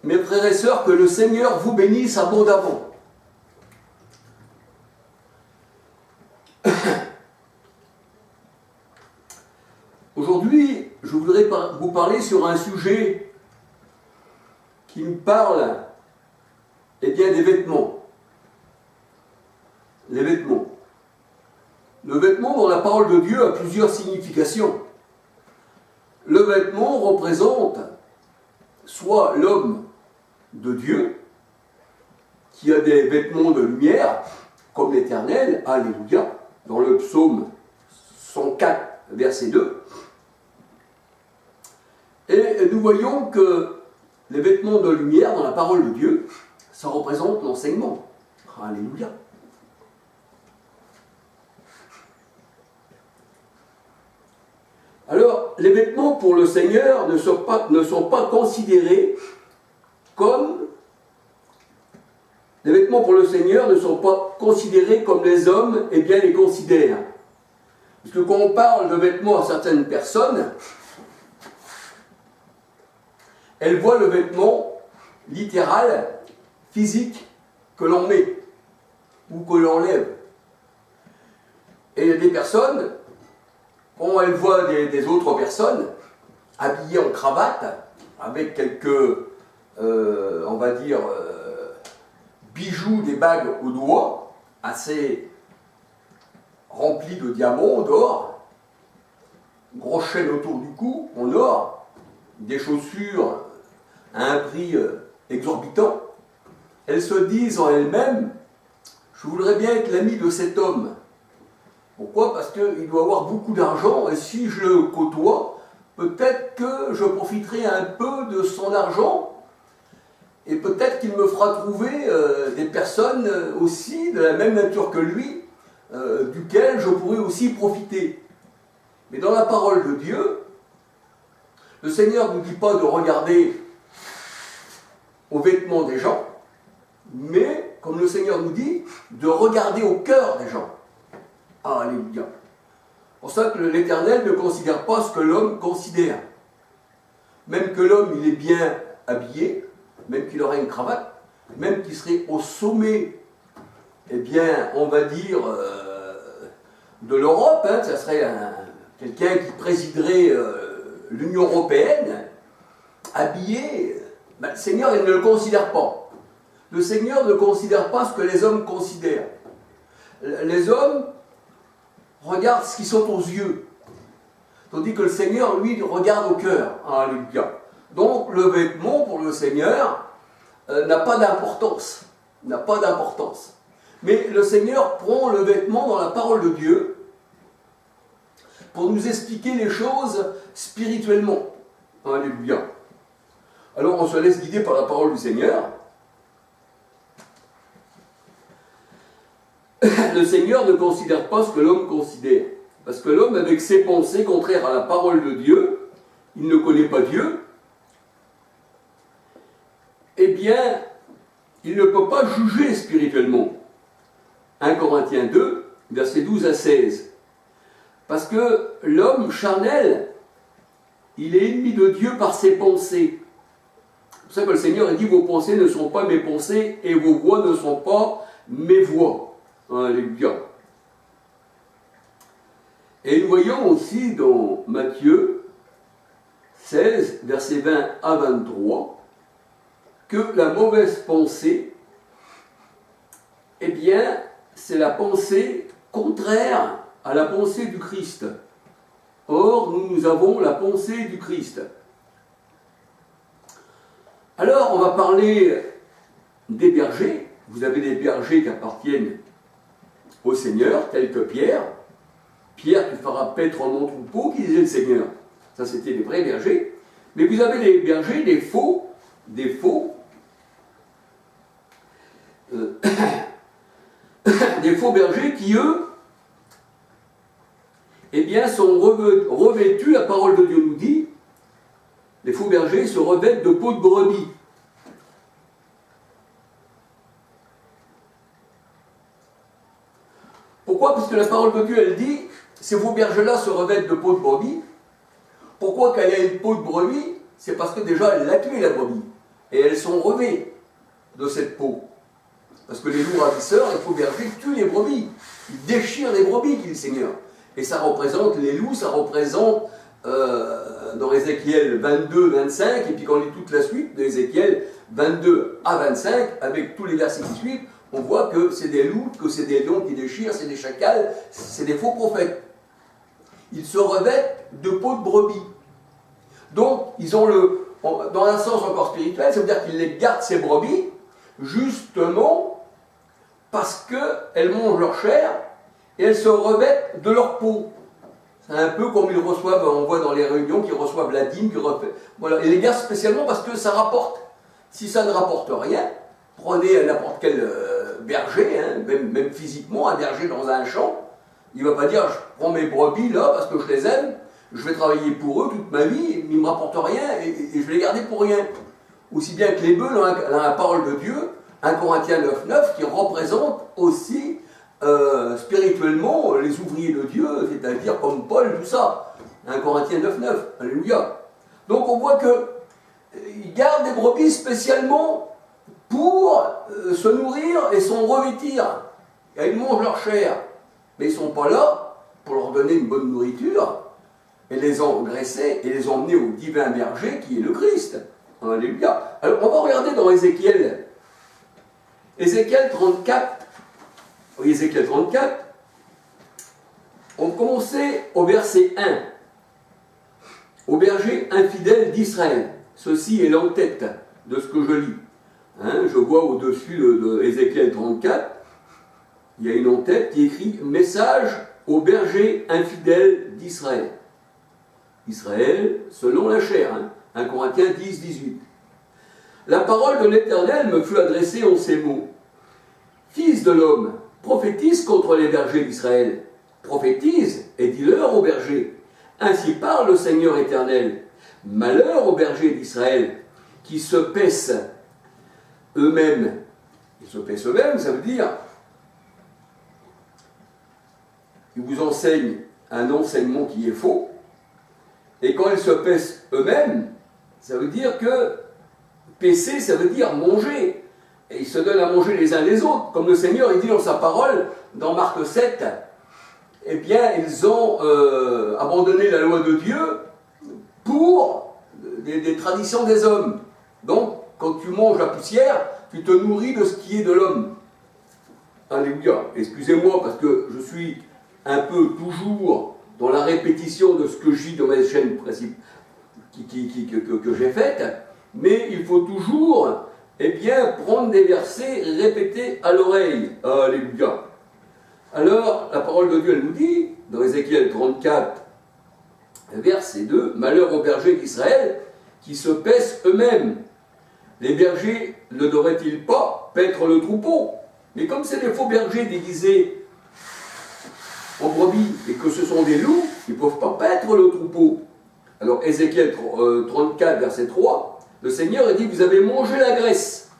Mes frères et sœurs, que le Seigneur vous bénisse abondamment. Aujourd'hui, je voudrais vous parler sur un sujet qui me parle, eh bien, des vêtements. Les vêtements. Le vêtement, dans la parole de Dieu, a plusieurs significations. Le vêtement représente soit l'homme de Dieu, qui a des vêtements de lumière, comme l'Éternel, alléluia, dans le psaume 104, verset 2. Et nous voyons que les vêtements de lumière, dans la parole de Dieu, ça représente l'enseignement. Alléluia. Alors, les vêtements pour le Seigneur ne sont pas considérés comme... Les vêtements pour le Seigneur ne sont pas considérés comme les hommes, eh bien, les considèrent. Parce que quand on parle de vêtements à certaines personnes, elles voient le vêtement littéral, physique, que l'on met, ou que l'on lève. Et il y a des personnes... Quand elle voit des autres personnes habillées en cravate, avec quelques, on va dire, bijoux, des bagues aux doigts, assez remplies de diamants, d'or, grosse chaîne autour du cou, en or, des chaussures à un prix exorbitant, elles se disent en elles-mêmes, je voudrais bien être l'ami de cet homme. Pourquoi? Parce qu'il doit avoir beaucoup d'argent et si je le côtoie, peut-être que je profiterai un peu de son argent et peut-être qu'il me fera trouver des personnes aussi de la même nature que lui, duquel je pourrai aussi profiter. Mais dans la parole de Dieu, le Seigneur ne nous dit pas de regarder aux vêtements des gens, mais, comme le Seigneur nous dit, de regarder au cœur des gens. Alléluia. C'est pour ça que l'Éternel ne considère pas ce que l'homme considère. Même que l'homme, il est bien habillé, même qu'il aurait une cravate, même qu'il serait au sommet, eh bien, on va dire, de l'Europe, hein, ça serait quelqu'un qui présiderait l'Union européenne, habillé, ben, le Seigneur, il ne le considère pas. Le Seigneur ne considère pas ce que les hommes considèrent. Les hommes regarde ce qui saute aux yeux. Tandis que le Seigneur, lui, regarde au cœur. Alléluia. Donc, le vêtement pour le Seigneur n'a pas d'importance. N'a pas d'importance. Mais le Seigneur prend le vêtement dans la parole de Dieu pour nous expliquer les choses spirituellement. Alléluia. Alors, on se laisse guider par la parole du Seigneur. Le Seigneur ne considère pas ce que l'homme considère. Parce que l'homme, avec ses pensées contraires à la parole de Dieu, il ne connaît pas Dieu, eh bien, il ne peut pas juger spirituellement. 1 Corinthiens 2, versets 12 à 16. Parce que l'homme charnel, il est ennemi de Dieu par ses pensées. C'est pour ça que le Seigneur a dit, vos pensées ne sont pas mes pensées et vos voix ne sont pas mes voix. Alléluia. Et nous voyons aussi dans Matthieu 16, versets 20 à 23, que la mauvaise pensée, eh bien, c'est la pensée contraire à la pensée du Christ. Or, nous avons la pensée du Christ. Alors, on va parler des bergers. Vous avez des bergers qui appartiennent au Seigneur, tel que Pierre. Pierre qui fera paître mon troupeau, qui disait le Seigneur. Ça, c'était les vrais bergers. Mais vous avez des bergers, des faux des faux bergers qui, eux, eh bien, sont revêtus, la parole de Dieu nous dit, les faux bergers se revêtent de peau de brebis. Pourquoi? Parce que la parole de Dieu, elle dit, ces faux bergers-là se revêtent de peau de brebis. Pourquoi qu'elle a une peau de brebis? C'est parce que déjà, elle l'a tué, la brebis. et elles sont revêtues de cette peau. Parce que les loups ravisseurs, les faux bergers tuent les brebis. Ils déchirent les brebis, dit le Seigneur. Et ça représente, les loups, ça représente, dans Ézéchiel 22, 25, et puis quand on lit toute la suite, d'Ézéchiel 22 à 25, avec tous les versets qui suivent, on voit que c'est des loups, que c'est des lions qui déchirent, c'est des chacals, c'est des faux prophètes. Ils se revêtent de peau de brebis. Donc, ils ont dans un sens encore spirituel, ça veut dire qu'ils les gardent, ces brebis, justement parce qu'elles mangent leur chair et elles se revêtent de leur peau. C'est un peu comme ils reçoivent, on voit dans les réunions, qu'ils reçoivent la dîme, voilà. Et les gardent spécialement parce que ça rapporte. Si ça ne rapporte rien, prenez n'importe quel berger, hein, même physiquement, un berger dans un champ, il ne va pas dire je prends mes brebis là parce que je les aime, je vais travailler pour eux toute ma vie, mais ils ne me rapportent rien et je vais les garder pour rien. Aussi bien que les bœufs, dans la parole de Dieu, 1 Corinthiens 9, qui représente aussi spirituellement les ouvriers de Dieu, c'est-à-dire comme Paul, tout ça. 1 Corinthiens 9, alléluia. Donc on voit qu'ils gardent des brebis spécialement pour se nourrir et s'en revêtir. Et ils mangent leur chair. Mais ils ne sont pas là pour leur donner une bonne nourriture et les engraisser et les emmener au divin berger qui est le Christ. Alléluia. Alors on va regarder dans Ézéchiel. Ézéchiel 34. Oui, Ézéchiel 34. On va commencer au verset 1. Au berger infidèle d'Israël. Ceci est l'entête de ce que je lis. Hein, je vois au-dessus de Ézéchiel 34, il y a une en-tête qui écrit « Message au berger infidèle d'Israël ». Israël, selon la chair, hein, 1 Corinthiens 10, 18. La parole de l'Éternel me fut adressée en ces mots. « Fils de l'homme, prophétise contre les bergers d'Israël. Prophétise et dis-leur aux bergers. Ainsi parle le Seigneur éternel. Malheur aux bergers d'Israël qui se paissent eux-mêmes. » Ils se paissent eux-mêmes, ça veut dire ils vous enseignent un enseignement qui est faux, et quand ils se paissent eux-mêmes, ça veut dire que paisser, ça veut dire manger, et ils se donnent à manger les uns les autres, comme le Seigneur il dit dans sa parole, dans Marc 7, eh bien ils ont abandonné la loi de Dieu pour des traditions des hommes. Donc, quand tu manges la poussière, tu te nourris de ce qui est de l'homme. Alléluia. Excusez-moi parce que je suis un peu toujours dans la répétition de ce que je dis dans mes chaînes principales que j'ai faites, mais il faut toujours prendre des versets répétés à l'oreille. Alléluia. Alors, la parole de Dieu, elle nous dit, dans Ézéchiel 34, verset 2, « Malheur aux bergers d'Israël qui se paissent eux-mêmes. Les bergers ne devraient-ils pas paître le troupeau? Mais comme c'est des faux bergers déguisés en brebis et que ce sont des loups, ils ne peuvent pas paître le troupeau. » Alors Ézéchiel 34, verset 3, le Seigneur a dit « Vous avez mangé la graisse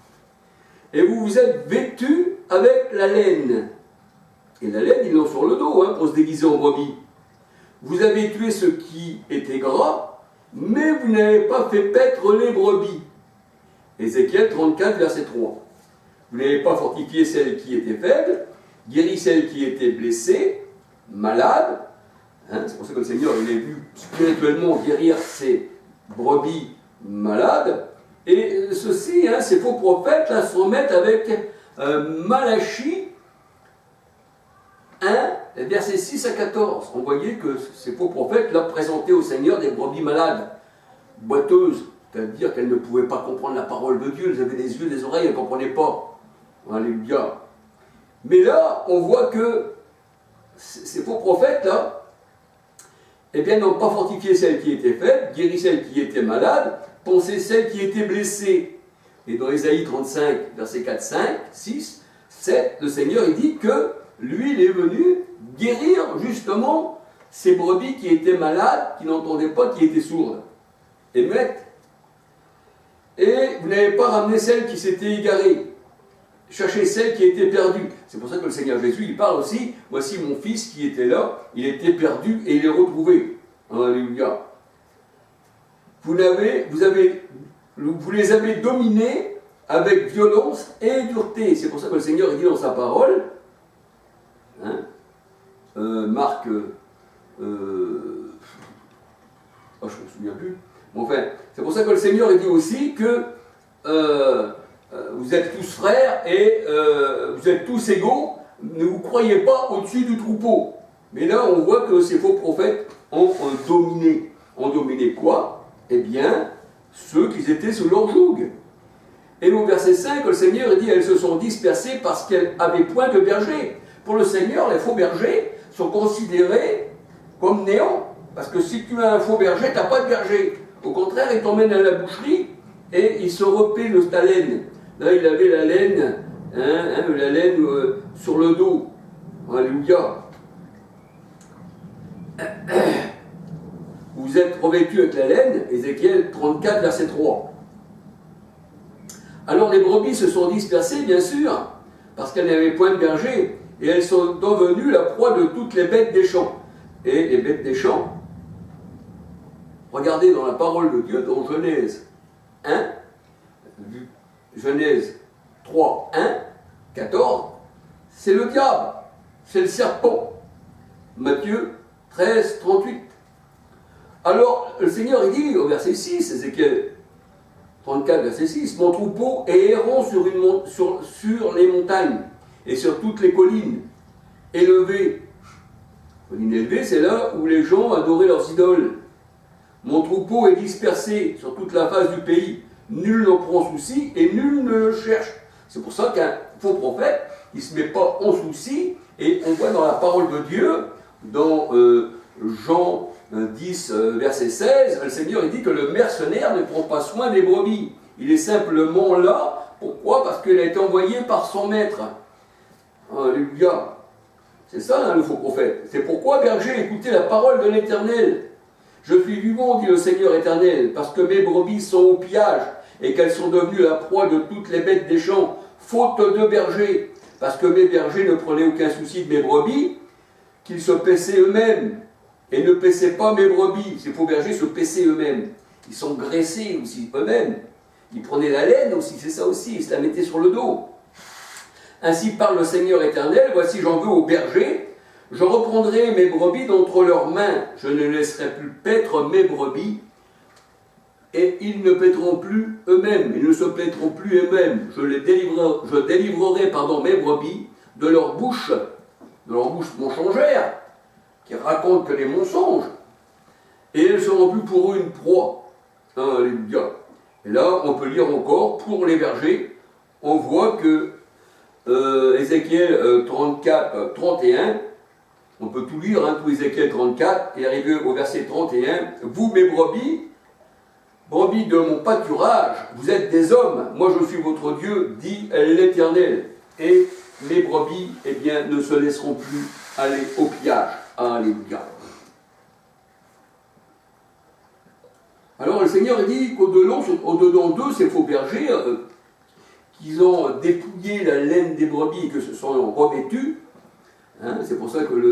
et vous vous êtes vêtus avec la laine. » Et la laine, ils l'ont sur le dos pour se déguiser en brebis. « Vous avez tué ce qui était gras, mais vous n'avez pas fait paître les brebis. » Ézéchiel 34, verset 3. « Vous n'avez pas fortifié celles qui étaient faibles, guéri celles qui étaient blessées, malades. » C'est pour ça que le Seigneur il est vu spirituellement guérir ces brebis malades. Et ceci, ces faux prophètes, là, se remettent avec Malachie 1, versets 6 à 14. On voyait que ces faux prophètes, là, présentaient au Seigneur des brebis malades, boiteuses, c'est-à-dire qu'elles ne pouvaient pas comprendre la parole de Dieu, elles avaient des yeux, des oreilles, elles ne comprenaient pas. Alléluia. Mais là, on voit que ces faux prophètes-là, n'ont pas fortifié celles qui étaient faibles, guéri celles qui étaient malades, pensé celles qui étaient blessées. Et dans Ésaïe 35, versets 4, 5, 6, 7, le Seigneur il dit que lui, il est venu guérir justement ces brebis qui étaient malades, qui n'entendaient pas, qui étaient sourdes et muettes. Et vous n'avez pas ramené celles qui s'étaient égarées. Cherchez celles qui étaient perdues. C'est pour ça que le Seigneur Jésus, il parle aussi, voici mon fils qui était là, il était perdu et il est retrouvé. Alléluia. Vous avez vous les avez dominés avec violence et dureté. C'est pour ça que le Seigneur dit dans sa parole, hein, Marc, je ne me souviens plus, bon, enfin, c'est pour ça que le Seigneur dit aussi que vous êtes tous frères et vous êtes tous égaux, ne vous croyez pas au-dessus du troupeau. Mais là, on voit que ces faux prophètes ont dominé. Ont dominé quoi? Eh bien, ceux qui étaient sous leur joug. Et au verset 5, le Seigneur dit, elles se sont dispersées parce qu'elles avaient point de berger. Pour le Seigneur, les faux bergers sont considérés comme néants. Parce que si tu as un faux berger, tu n'as pas de berger. Au contraire, il t'emmène à la boucherie et il se repaît la laine. Là, il avait la laine, la laine sur le dos. Alléluia. Vous êtes revêtus avec la laine, Ézéchiel 34, verset 3. Alors les brebis se sont dispersées, bien sûr, parce qu'elles n'avaient point de berger, et elles sont devenues la proie de toutes les bêtes des champs. Et les bêtes des champs, regardez dans la parole de Dieu, dans Genèse 1, Genèse 3, 1, 14, c'est le diable, c'est le serpent. Matthieu 13, 38. Alors, le Seigneur, il dit au verset 6, Ézéchiel 34, verset 6, « Mon troupeau est errant sur les montagnes et sur toutes les collines élevées. » Collines élevées, c'est là où les gens adoraient leurs idoles. « Mon troupeau est dispersé sur toute la face du pays. Nul n'en prend souci et nul ne le cherche. » C'est pour ça qu'un faux prophète, il ne se met pas en souci, et on voit dans la parole de Dieu, dans Jean 10, verset 16, le Seigneur il dit que le mercenaire ne prend pas soin des brebis. Il est simplement là. Pourquoi? Parce qu'il a été envoyé par son maître. Alléluia. C'est ça, le faux prophète. C'est pourquoi, berger, écoutez la parole de l'Éternel. Je suis vivant, dit le Seigneur éternel, parce que mes brebis sont au pillage et qu'elles sont devenues la proie de toutes les bêtes des champs, faute de berger, parce que mes bergers ne prenaient aucun souci de mes brebis, qu'ils se paissaient eux-mêmes. Et ne paissaient pas mes brebis. Ces faux bergers se paissaient eux-mêmes. Ils sont graissés aussi eux-mêmes. Ils prenaient la laine aussi, c'est ça aussi, ils se la mettaient sur le dos. Ainsi parle le Seigneur éternel, voici j'en veux aux bergers, je reprendrai mes brebis d'entre leurs mains, je ne laisserai plus paître mes brebis, et ils ne paîtront plus eux-mêmes, ils ne se paîtront plus eux-mêmes. Je délivrerai mes brebis de leur bouche mensongère, qui racontent que des mensonges, et elles seront plus pour eux une proie. Alléluia. Et là, on peut lire encore, pour les bergers, on voit que Ézéchiel 34, 31, on peut tout lire, tout Ézéchiel 34, et arriver au verset 31, « Vous, mes brebis de mon pâturage, vous êtes des hommes, moi je suis votre Dieu, dit l'Éternel, et mes brebis, eh bien, ne se laisseront plus aller au pillage. » Alléluia. Alors le Seigneur dit qu'au-dedans d'eux, ces faux bergers, qu'ils ont dépouillé la laine des brebis et que se sont revêtus, c'est pour ça que le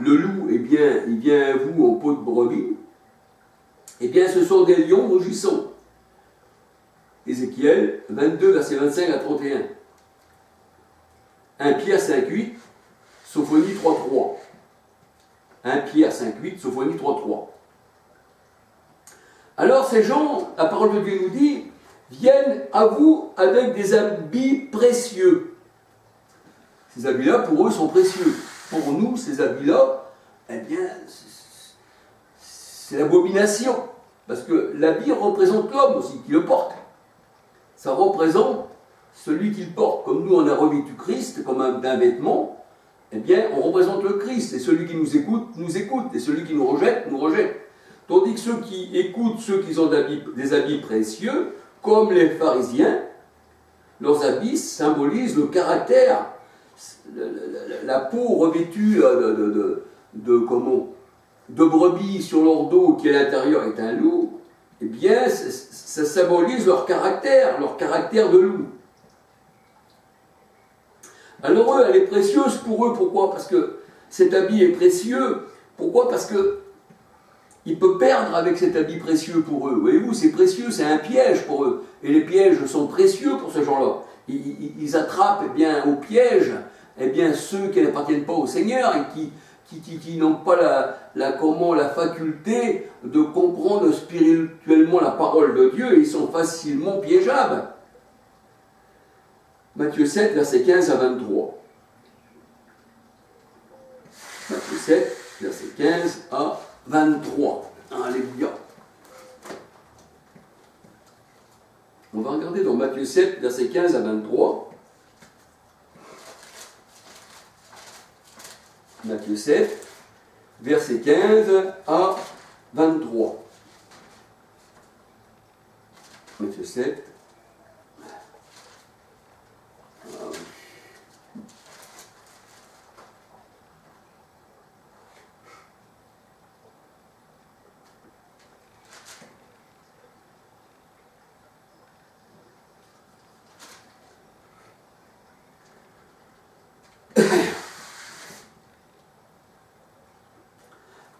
loup, eh bien, il vient à vous en peau de brebis, eh bien ce sont des lions rugissants. Ézéchiel 22, versets 25 à 31. 1 Pierre 5, 8, Sophonie 3, 3. 1 Pierre 5, 8, Sophonie 3, 3. Alors ces gens, la parole de Dieu nous dit, viennent à vous avec des habits précieux. Ces habits-là, pour eux, sont précieux. Pour nous, ces habits-là, eh bien, c'est l'abomination. Parce que l'habit représente l'homme aussi, qui le porte. Ça représente celui qui le porte. Comme nous, on a revêtu Christ comme d'un vêtement, eh bien, on représente le Christ. Et celui qui nous écoute. Et celui qui nous rejette, nous rejette. Tandis que ceux qui écoutent, ceux qui ont des habits précieux, comme les pharisiens, leurs habits symbolisent le caractère, la peau revêtue de brebis sur leur dos qui à l'intérieur est un loup, eh bien ça symbolise leur caractère de loup. Alors elle est précieuse pour eux, pourquoi? Parce que cet habit est précieux, pourquoi? Parce que il peut perdre avec cet habit précieux pour eux. Voyez-vous, c'est précieux, c'est un piège pour eux. Et les pièges sont précieux pour ces gens-là. Ils attrapent eh bien, au piège eh bien, ceux qui n'appartiennent pas au Seigneur et qui n'ont pas la faculté de comprendre spirituellement la parole de Dieu, et ils sont facilement piégeables. Matthieu 7, versets 15 à 23. Matthieu 7, versets 15 à 23. Alléluia. On va regarder dans Matthieu 7, versets 15 à 23. Matthieu 7, versets 15 à 23. Matthieu 7.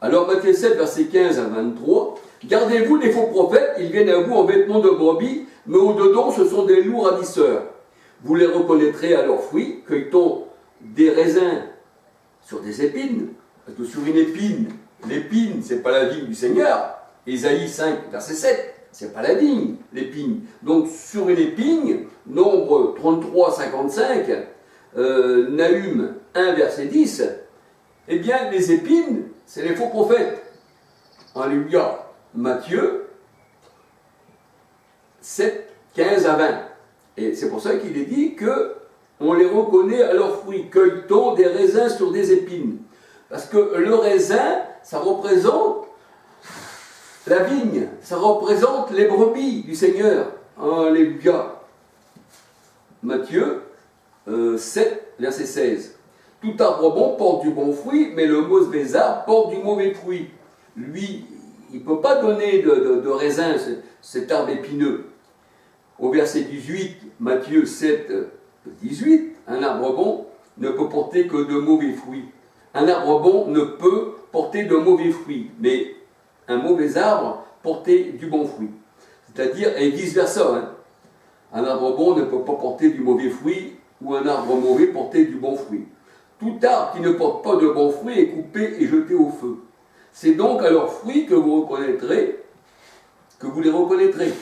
Alors Matthieu 7, verset 15 à 23, « Gardez-vous des faux prophètes, ils viennent à vous en vêtements de brebis, mais au-dedans ce sont des loups ravisseurs. Vous les reconnaîtrez à leurs fruits, cueille-t-on des raisins sur des épines ?» Parce que sur une épine, l'épine, c'est pas la vigne du Seigneur. Ésaïe 5, verset 7, c'est pas la vigne, l'épine. Donc sur une épine, Nombre 33, 55, Nahum 1, verset 10, eh bien les épines, c'est les faux prophètes. Alléluia. Matthieu 7, 15 à 20. Et c'est pour ça qu'il est dit que on les reconnaît à leurs fruits. Cueille-t-on des raisins sur des épines? Parce que le raisin, ça représente la vigne, ça représente les brebis du Seigneur. Alléluia. Matthieu 7, verset 16. Tout arbre bon porte du bon fruit, mais le mauvais arbre porte du mauvais fruit. Lui, il ne peut pas donner de raisin, cet arbre épineux. Au verset 18, Matthieu 7, 18, un arbre bon ne peut porter que de mauvais fruits. Un arbre bon ne peut porter de mauvais fruits, mais un mauvais arbre porter du bon fruit. C'est-à-dire, et vice-versa, hein. Un arbre bon ne peut pas porter du mauvais fruit, ou un arbre mauvais porter du bon fruit. Tout arbre qui ne porte pas de bons fruits est coupé et jeté au feu. C'est donc à leurs fruits que vous reconnaîtrez, que vous les reconnaîtrez.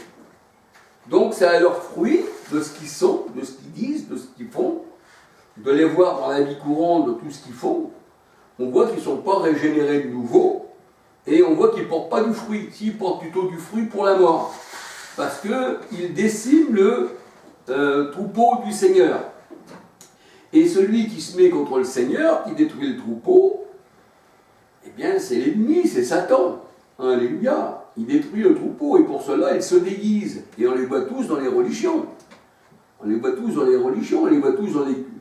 Donc c'est à leurs fruits, de ce qu'ils sont, de ce qu'ils disent, de ce qu'ils font, de les voir dans la vie courante, de tout ce qu'ils font, on voit qu'ils ne sont pas régénérés de nouveau, et on voit qu'ils ne portent pas du fruit. S'ils portent plutôt du fruit pour la mort, parce qu'ils déciment le troupeau du Seigneur. Et celui qui se met contre le Seigneur, qui détruit le troupeau, eh bien c'est l'ennemi, c'est Satan. Alléluia. Il détruit le troupeau et pour cela il se déguise. Et on les voit tous dans les religions. On les voit tous dans les religions, on les voit tous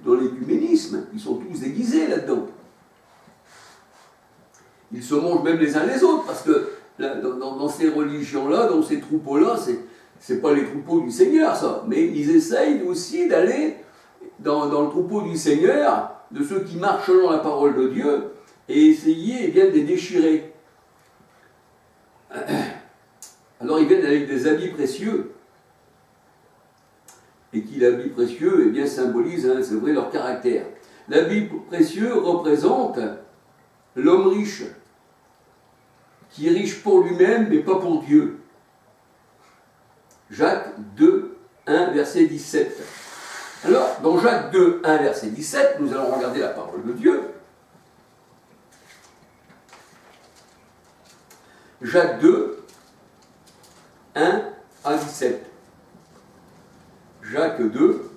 dans l'écuménisme. Ils sont tous déguisés là-dedans. Ils se mangent même les uns les autres parce que dans ces religions-là, dans ces troupeaux-là, c'est pas les troupeaux du Seigneur ça. Mais ils essayent aussi d'aller dans le troupeau du Seigneur, de ceux qui marchent selon la parole de Dieu, et essayer eh bien, de les déchirer. Alors ils viennent avec des habits précieux, et qui l'habit précieux eh bien, symbolise, hein, c'est vrai, leur caractère. L'habit précieux représente l'homme riche, qui est riche pour lui-même, mais pas pour Dieu. Jacques 2, 1, verset 17. Alors, dans Jacques 2, 1, verset 17, nous allons regarder la parole de Dieu. Jacques 2, 1 à 17. Jacques 2,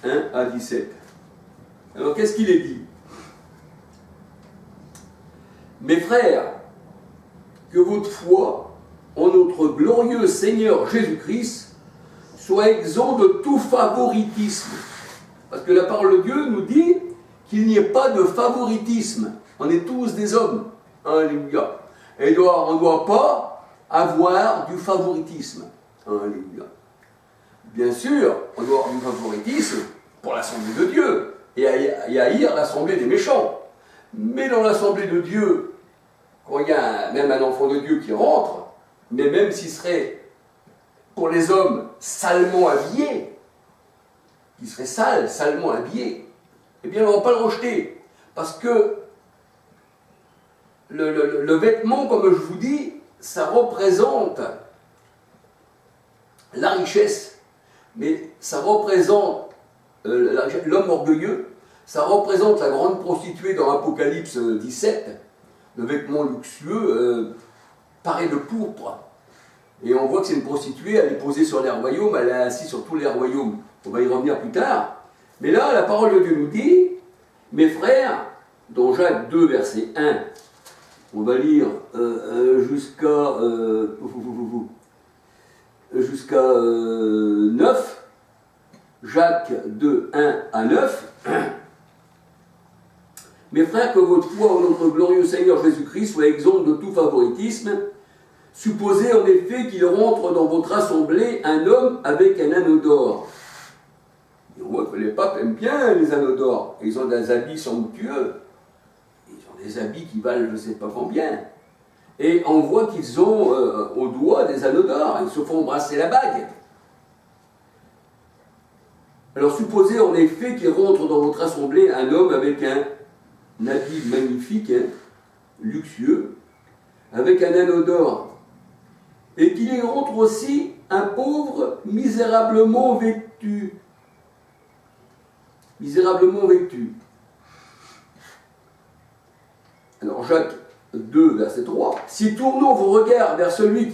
1 à 17. Alors, qu'est-ce qu'il est dit? Mes frères, que votre foi en notre glorieux Seigneur Jésus-Christ soit exempt de tout favoritisme. Parce que la parole de Dieu nous dit qu'il n'y ait pas de favoritisme. On est tous des hommes. Alléluia. Et on ne doit pas avoir du favoritisme. Alléluia. Bien sûr, on doit avoir du favoritisme pour l'assemblée de Dieu et haïr l'assemblée des méchants. Mais dans l'assemblée de Dieu, quand il y a même un enfant de Dieu qui rentre, mais même s'il serait, pour les hommes, salement habillé, qui serait sale, salement habillé, eh bien on ne va pas le rejeter. Parce que le vêtement, comme je vous dis, ça représente la richesse, mais ça représente l'homme orgueilleux, ça représente la grande prostituée dans Apocalypse 17, le vêtement luxueux, paré de pourpre. Et on voit que c'est une prostituée, elle est posée sur les royaumes, elle est assise sur tous les royaumes. On va y revenir plus tard. Mais là, la parole de Dieu nous dit, mes frères, dans Jacques 2, verset 1, on va lire jusqu'à 9, Jacques 2, 1 à 9. Mes frères, que votre foi en notre glorieux Seigneur Jésus-Christ soit exempte de tout favoritisme. Supposez en effet qu'il rentre dans votre assemblée un homme avec un anneau d'or. Et on voit que les papes aiment bien les anneaux d'or. Ils ont des habits somptueux. Ils ont des habits qui valent je ne sais pas combien. Et on voit qu'ils ont au doigt des anneaux d'or. Ils se font embrasser la bague. Alors supposez en effet qu'il rentre dans votre assemblée un homme avec un habit magnifique, luxueux, avec un anneau d'or. Et qu'il y rentre aussi un pauvre misérablement vêtu. Misérablement vêtu. Alors Jacques 2, verset 3. Si tournons vos regards vers celui qui